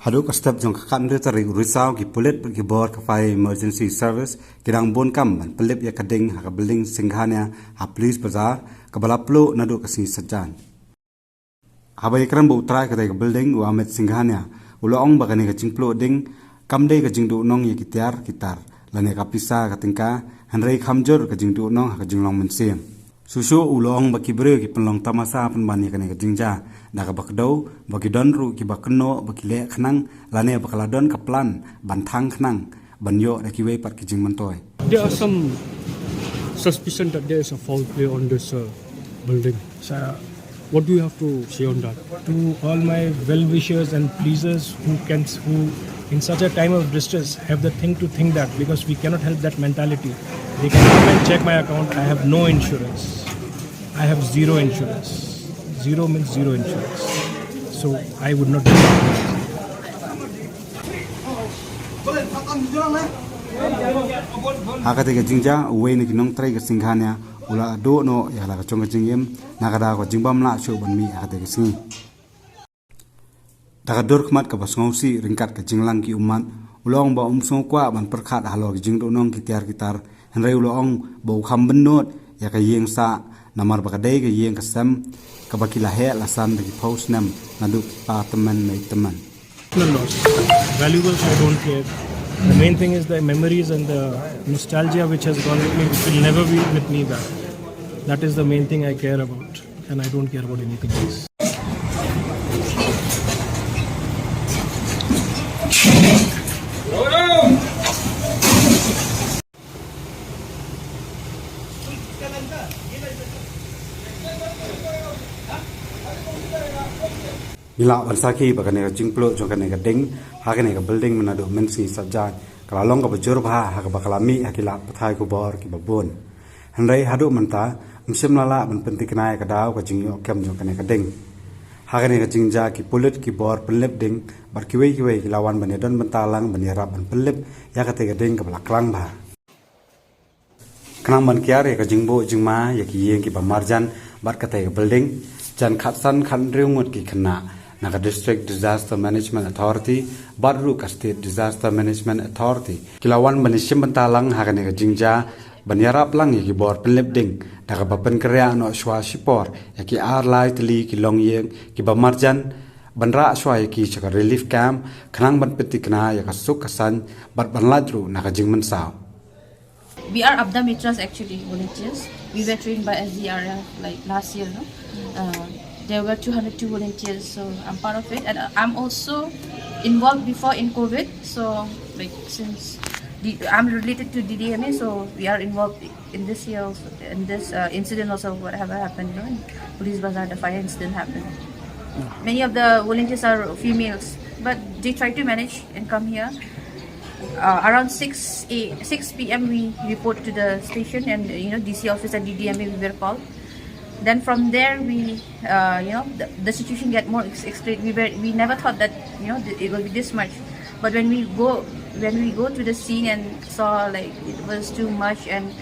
Haduk step jong kakan de tarik risau ki pulit ki bor ka fire emergency service kidang bon kam ban pelip ya kading ha building Singhania ha police bazar ka balaplo nadu ka si sajan habai kram bu try ka de building wa Amit Singhania ulo ong ba kani ka jingplo ding kam de ka jingdu nong ye kitar kitar lane ka pisa ka tingka hanrei khamjor ka jingdu nong ha ka jinglong mensim susu ulong baki bre ki penlong tamasa penbani kani ka jingja da ka bakdo baki don ru ki bakno baki le khnang lane bakala don ka plan ban thang khnang banyo da ki we pat ki jing mantoy. There are some suspicion that there is a foul play on this building. So, what do you have to say on that? To all my well-wishers and pleasers who in such a time of distress have the thing to think that because we cannot help that mentality. They can come and check my account. I have no insurance. I have zero insurance. Zero means zero insurance. So I would not do that. Hakate ka jingja we ni kinong trai ka Singhania ula do no ya la ka chong ka jingem nakada ko jingbam la shu ban mi hakate ka singi daga dor khmat ka basngausi ringkat ka jinglang ki umat ulong ba umsong kwa ban perkhat halo ki jingdo nong ki tiar kitar hanrei ulong bo kham benot ya ka yeng sa namar ba ka dei ka yeng ka sam ka bakila he la san ki post nam nadu pa teman mai teman Loss. Valuables I don't care. The main thing is the memories and the nostalgia which has gone with me, which will never be with me back. That is the main thing I care about, and I don't care about anything else. Bila barsaki bagane ka jingplo jong kane ka ding hakane ka building manado mensi sajaj kala long ka bajur bha ha ka bakalami hakila pathai ku bor ki babon hanrei hadu manta msim lala ban pentiknai ka daw ka jingyo kem jong kane ka ding hakane ka jingja ki pulit ki bor pelip ding bar ki wei ki lawan bane don bentalang bane rap ban pelip ya ka te ka ding ka balaklang bha khnang ban kyare ka jingbo jingma ya ki yeng ki bamarjan bar ka te ka building jan khatsan khan riungot ki khna Naga District Disaster Management Authority, Badru ka State Disaster Management Authority. Kilawan banishim bentalang hakane ka jingja banyarap lang yaki bor penlip ding daga bapen kerja no shwa shipor yaki ar lai teli ki long yeng ki bamarjan banra shwa yaki chaka relief camp khnang ban petikna yaka suk kasan bat banladru naga jingman saw. We are Abda Mitras actually volunteers. We were trained by SDRF like last year, no? There were 202 volunteers, so I'm part of it, and I'm also involved before in COVID. So, like since I'm related to DDMA, so we are involved in this year, also, in this incident also, whatever happened, you know, in Police Bazaar, the fire incident happened. Many of the volunteers are females, but they try to manage and come here. Around 6 p.m. we report to the station, and you know, DC office and DDMA we were called. Then from there we, you know, the situation get more extreme. We never thought that, you know, it will be this much. But when we go to the scene and saw like it was too much, and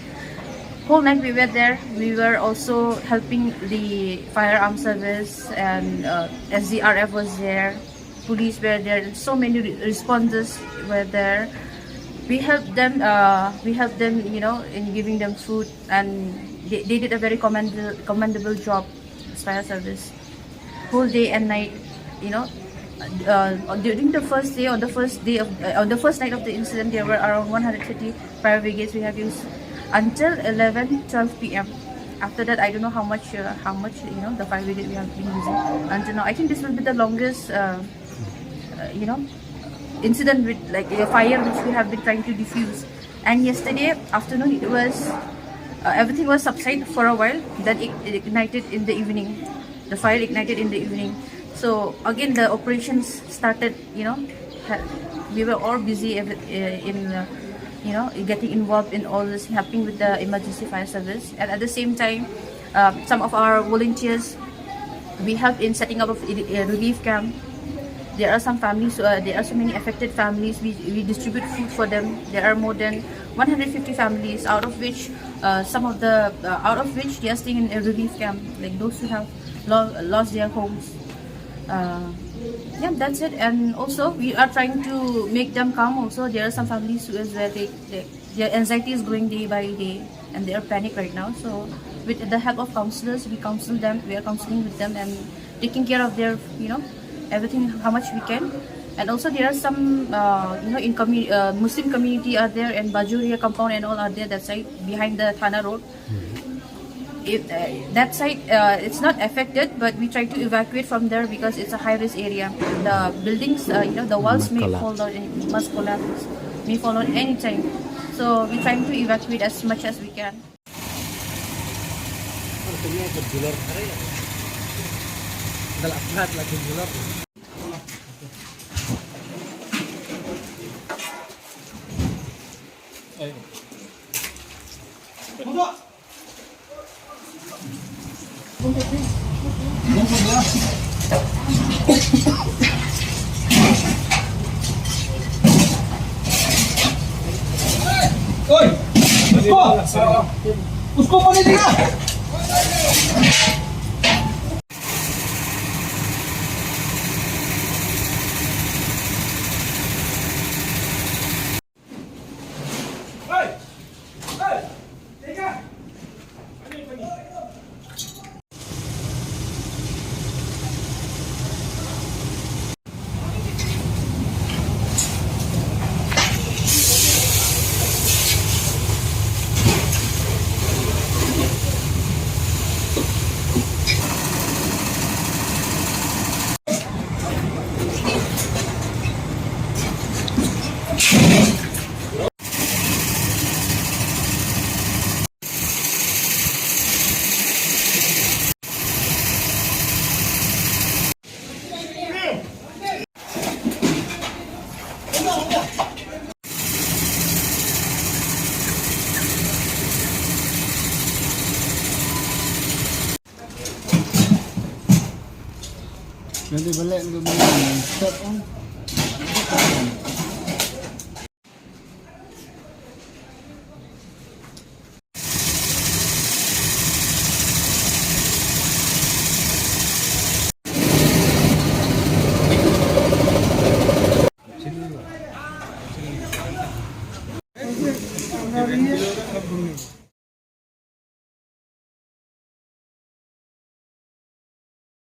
whole night we were there. We were also helping the firearm service, and SDRF was there, police were there, and so many responders were there. We helped them, you know, in giving them food, and they did a very commendable job as fire service, whole day and night, you know. During the first day, on the first night of the incident, there were around 130 fire brigades we have used until 11-12 p.m. After that, I don't know how much you know, the fire brigade we have been using until now. I think this will be the longest you know, incident with like a fire which we have been trying to defuse. And yesterday afternoon, it was everything was subsided for a while, then it ignited in the evening. The fire ignited in the evening. So again the operations started, you know. We were all busy in you know, getting involved in all this, helping with the emergency fire service. And at the same time, some of our volunteers, we helped in setting up a relief camp. There are some families, there are so many affected families. We distribute food for them. There are more than 150 families, out of which they are staying in a relief camp, like those who have lost their homes. Yeah, that's it. And also we are trying to make them calm. Also, there are some families who is where their anxiety is growing day by day, and they are panic right now. So with the help of counselors, we counsel them. We are counseling with them and taking care of their, everything how much we can. And also there are some, in Muslim community are there, and Bajuria compound and all are there. That side behind the Thana road. That side it's not affected, but we try to evacuate from there because it's a high risk area. The buildings, the walls may fall down, must collapse, may fall on any time. So we're trying to evacuate as much as we can. ओए उसको पानी देगा Nanti balik untuk step on.